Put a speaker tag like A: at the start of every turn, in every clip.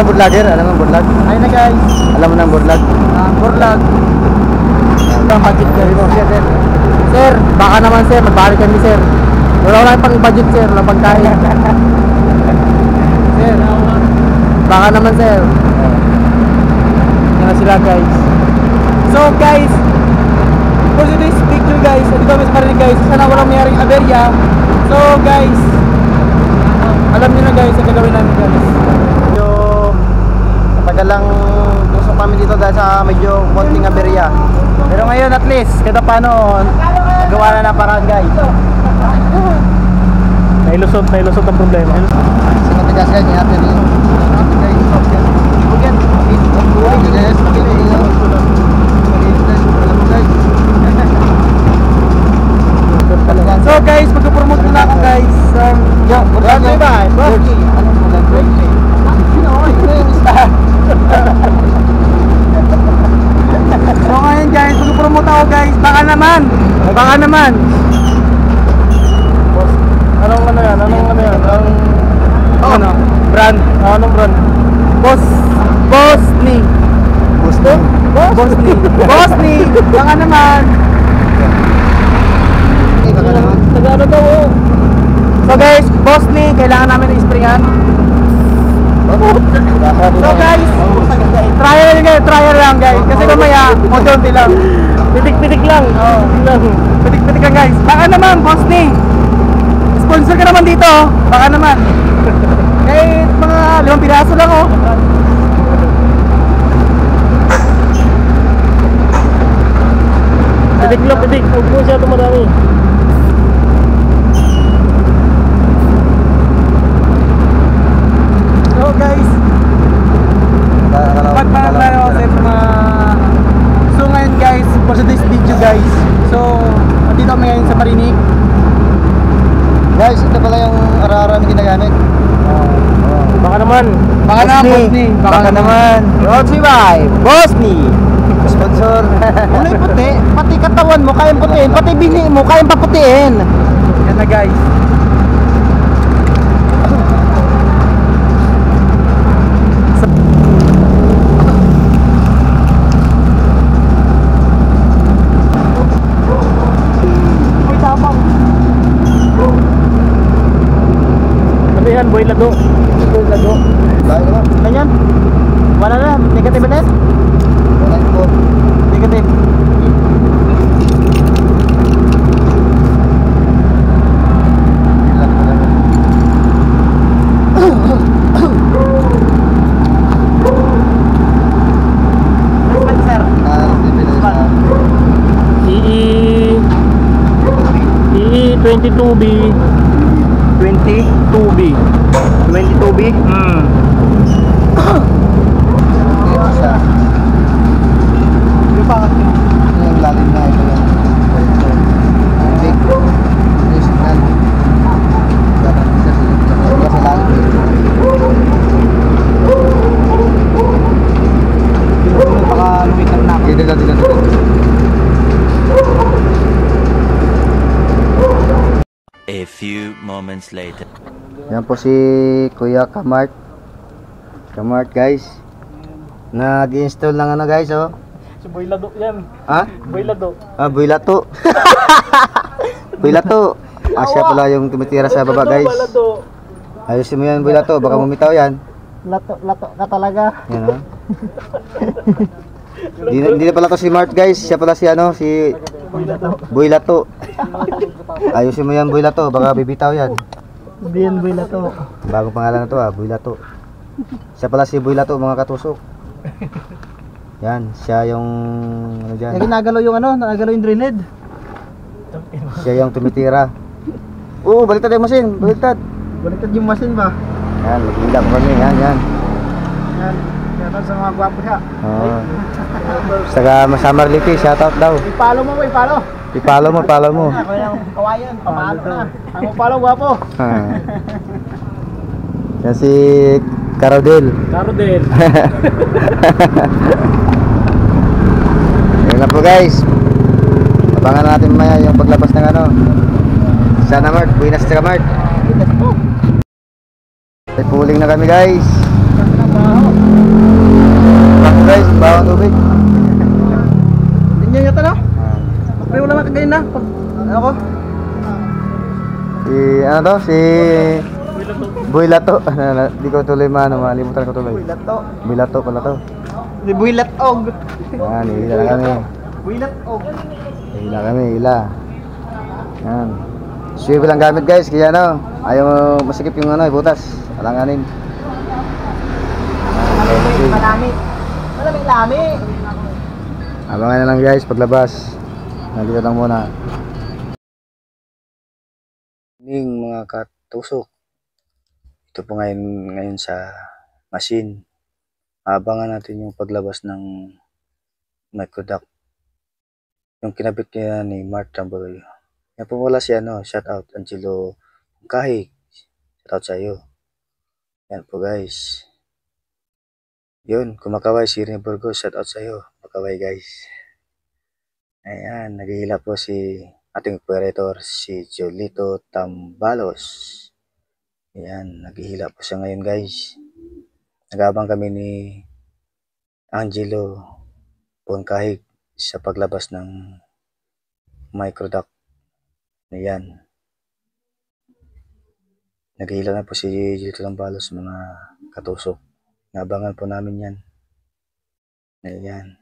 A: ng Burlager? Alam mo ng Burlag?
B: Ayun na guys.
A: Alam mo ng Burlag?
B: Burlag. Ang budget guys. Sir, baka naman sir, magbalik kami sir. Wala lang pang budget sir, wala pang kain. Sir, baka naman sir. Yan na sila guys. So guys, for today's picture guys, dito kami sa Marinig guys, sana walang mayroong aberya. So guys, alam niyo na guys, ang gagawin namin guys.
A: Medyo matagal lang tusok kami dito dahil sa medyo konting aberya. Pero ngayon at least, kada paano, nagawa na ng paraan guys.
B: Nailusot ang problema.
A: Sa matigas guys, may happy rin. Happy guys. Bugyan. Bugyan guys.
B: So guys, mag-promote na ako guys.
A: Burlager ba? Burlager. Anong Burlager?
B: So ngayon guys, mag-promote ako guys. Baka naman. Anong ano yan? Ano? Brand? Anong brand? Bossni. Baka naman. Taga-ano daw oh. So guys, Bossni, kailangan namin i-sprayan. So guys, trial lang guys. Kasi mamaya, konti lang. Pitik-pitik lang. Pitik-pitik lang guys. Baka naman, Bossni. Sponsor ka naman dito, baka naman. Kahit mga 5 piraso lang oh. Pitik lang, pitik. Huwag mo siya tumadami. So guys, pagpahan tayo sa mga... So ngayon guys, for today's video guys. So, andito kami ngayon sa Marinig.
A: Guys, ito pala yung araw-araw na ginagamit.
B: Baka naman Bossni.
A: Baka naman. Rodsy by Bossni. Sponsor. Kulay puti, pati katawan mo kayang putiin, pati bini mo kayang paputiin.
B: Yan na guys. Ano yan? Boy lado.
A: Bago na.
B: Ganyan? Wala na, negative ulit?
A: Wala po.
B: Negative. EE22B 22B
A: 22B. Isa.
B: Yung pangat nyo.
A: Yung lalim na ito yung big signal. Kasi lalim
B: Baka lumitan na ako.
A: dito.
C: A few moments later.
A: Yan po si Kuya Kamart guys. Nag-install ng ano guys oh.
B: Si Boy Lado yan.
A: Ha?
B: Boy Lado.
A: Ah, Boy Lato. Siya pala yung tumitira sa baba guys. Ayusin mo yan Boy Lato, baka bumitaw yan.
B: Lato ka talaga.
A: Yan oh. Hindi na pala to si Mart guys, siya pala si ano, si Boy Lato. Ayusin mo yan Boy Lato, baka bibitaw yan.
B: Hindi yan Boy Lato.
A: Bagong pangalan na to Boy Lato. Siya pala si Boy Lato mga katusok. Yan, siya yung ano dyan.
B: Nagagalaw yung drill head.
A: Siya yung tumitira. Oo, baliktad yung machine, baliktad
B: yung machine ba?
A: Yan, lagilap kami, yan.
B: Yan. Yan sa mga gwapo siya.
A: Oo. Saka Samar Lipi, shoutout daw.
B: I-follow mo.
A: I-follow mo.
B: Ako yung kawayan, pamalo na. Ang follow gwapo.
A: Yan si Carodel. Yan na po guys. Abangan natin mamaya yung paglabas ng ano. Sana Mart, buinas sa Mart. Ay puling na kami guys. ano to? Si Boy Lato. Di ko tuloy malimutan ko tuloy.
B: Builat to.
A: Boy Lato pala to.
B: Di builat og.
A: Yan, hila na kami.
B: Builat og.
A: Hila kami, hila. Yan. Swivel lang gamit guys, kaya ano, ayaw masikip yung ano, butas. Alanganin.
B: Malami. Malaming lami.
A: Abangan na lang guys paglabas. Nandito lang muna. Ning mga katusok. Ito po ngayon sa machine. Abangan natin yung paglabas ng microduct. Yung kinabit niya ni Mark Tamboy. Yan po wala si ano, shout out Angelo Kahig. Shout out sa iyo. Yan po guys. Yun, kumakaway si Rene Burgos, shout out sa iyo. Kumakaway guys. Ayan, naghihila po si ating operator, si Jolito Tambalos. Ayan, naghihila po siya ngayon guys. Nagabang kami ni Angelo Kahig sa paglabas ng microduct. Ayan. Naghihila na po si Jolito Tambalos mga katusok. Nabangan po namin yan. Ayan.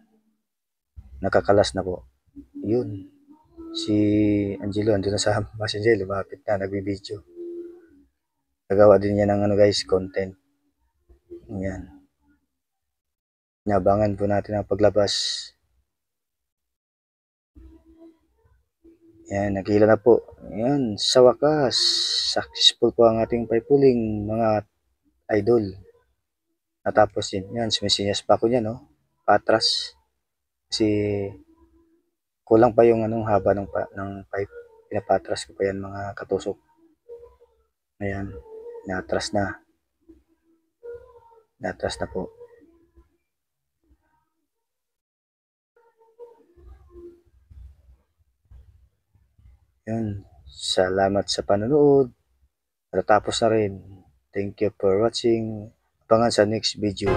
A: Nakakalas na po. Yun. Si Angelo, andun na sa messenger, lumapit na, nagbibideo. Nagawa din niya ng ano guys, content. Ayan. Nabangan po natin ang paglabas. Ayan, naghihila na po. Ayan, sa wakas, successful po ang ating pipulling mga idol. Natapos din. Yan, sumisinyas pa ako niya, no? Patras. Kasi kulang pa yung anong haba ng pipe. Pinapatras ko pa yan mga katusok. Ayan, natras na. Natras na po. Yan, salamat sa panonood. Natapos na rin. Thank you for watching. Abangan sa next video.